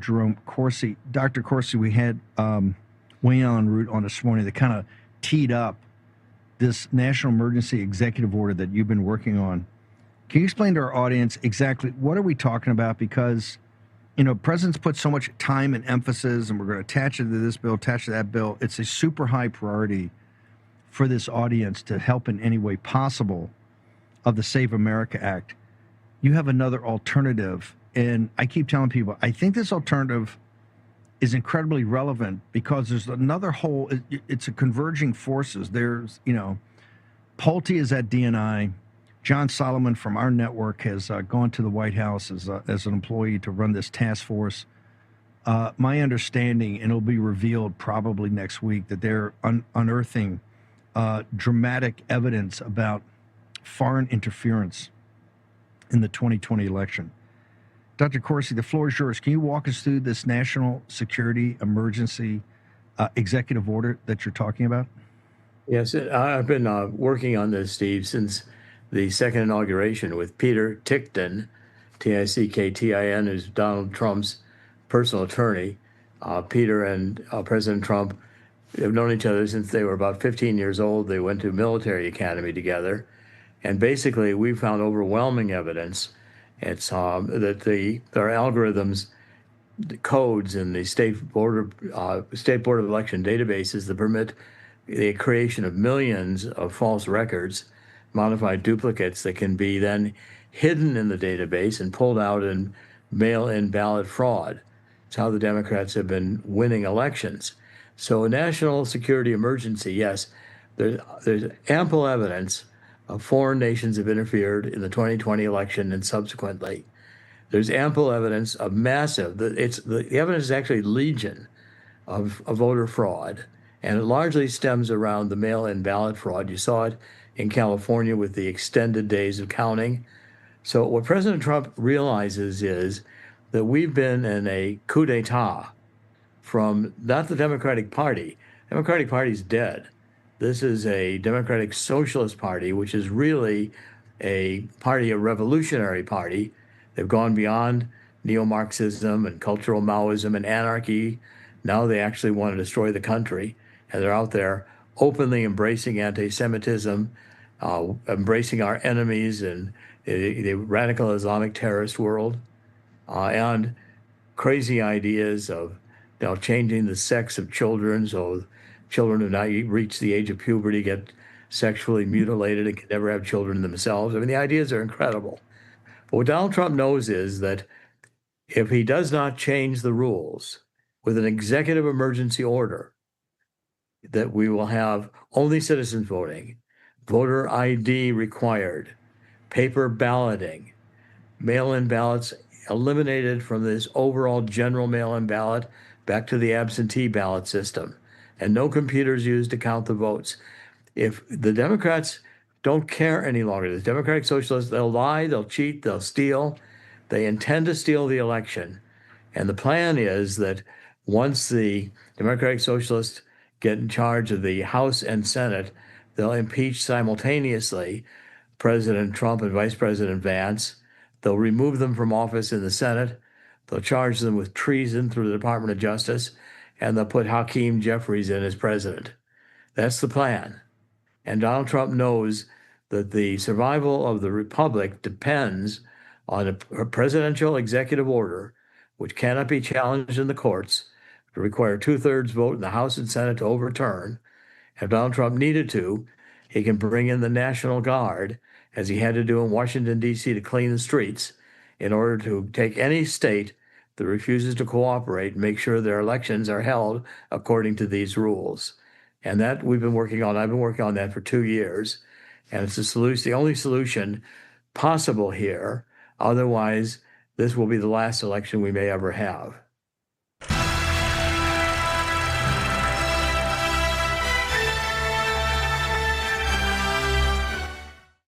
Jerome Corsi. Dr. Corsi, we had Wayne Allen Root on this morning that kind of teed up this national emergency executive order that you've been working on. Can you explain to our audience exactly what are we talking about? Because, you know, presidents put so much time and emphasis, and we're going to attach it to this bill, attach to that bill. It's a super high priority for this audience to help in any way possible of the Save America Act. You have another alternative. And I keep telling people, I think this alternative is incredibly relevant because there's another whole, it's a converging forces. There's, you know, Pulte is at DNI. John Solomon from our network has gone to the White House as an employee to run this task force. My understanding, and it'll be revealed probably next week, that they're unearthing dramatic evidence about foreign interference in the 2020 election. Dr. Corsi, the floor is yours. Can you walk us through this national security emergency executive order that you're talking about? Yes, I've been working on this, Steve, since the second inauguration with Peter Ticktin, Ticktin, who's Donald Trump's personal attorney. Peter and President Trump have known each other since they were about 15 years old. They went to military academy together. And basically, we found overwhelming evidence. It's that our algorithms, the codes in the state board of election databases that permit the creation of millions of false records, modified duplicates that can be then hidden in the database and pulled out in mail-in ballot fraud. It's how the Democrats have been winning elections. So a national security emergency, yes, there's ample evidence of foreign nations have interfered in the 2020 election and subsequently. There's ample evidence of massive, the evidence is actually legion of voter fraud, and it largely stems around the mail-in ballot fraud. You saw it in California with the extended days of counting. So what President Trump realizes is that we've been in a coup d'etat from not the Democratic Party. The Democratic Party is dead. This is a Democratic Socialist Party, which is really a party, a revolutionary party. They've gone beyond neo-Marxism and cultural Maoism and anarchy. Now they actually want to destroy the country, and they're out there openly embracing anti-Semitism, embracing our enemies in the radical Islamic terrorist world, and crazy ideas of changing the sex of children so children who not reach the age of puberty get sexually mutilated and can never have children themselves. I mean, the ideas are incredible. But what Donald Trump knows is that if he does not change the rules with an executive emergency order, that we will have only citizens voting, voter ID required, paper balloting, mail-in ballots eliminated from this overall general mail-in ballot back to the absentee ballot system, and no computers used to count the votes. If the Democrats don't care any longer, the Democratic Socialists, they'll lie, they'll cheat, they'll steal. They intend to steal the election. And the plan is that once the Democratic Socialists get in charge of the House and Senate, they'll impeach simultaneously President Trump and Vice President Vance. They'll remove them from office in the Senate. They'll charge them with treason through the Department of Justice, and they'll put Hakeem Jeffries in as president. That's the plan. And Donald Trump knows that the survival of the republic depends on a presidential executive order, which cannot be challenged in the courts, to require 2/3 vote in the House and Senate to overturn. If Donald Trump needed to, he can bring in the National Guard, as he had to do in Washington, D.C., to clean the streets, in order to take any state that refuses to cooperate and make sure their elections are held according to these rules. And that we've been working on. I've been working on that for 2 years. And it's the only solution possible here. Otherwise, this will be the last election we may ever have.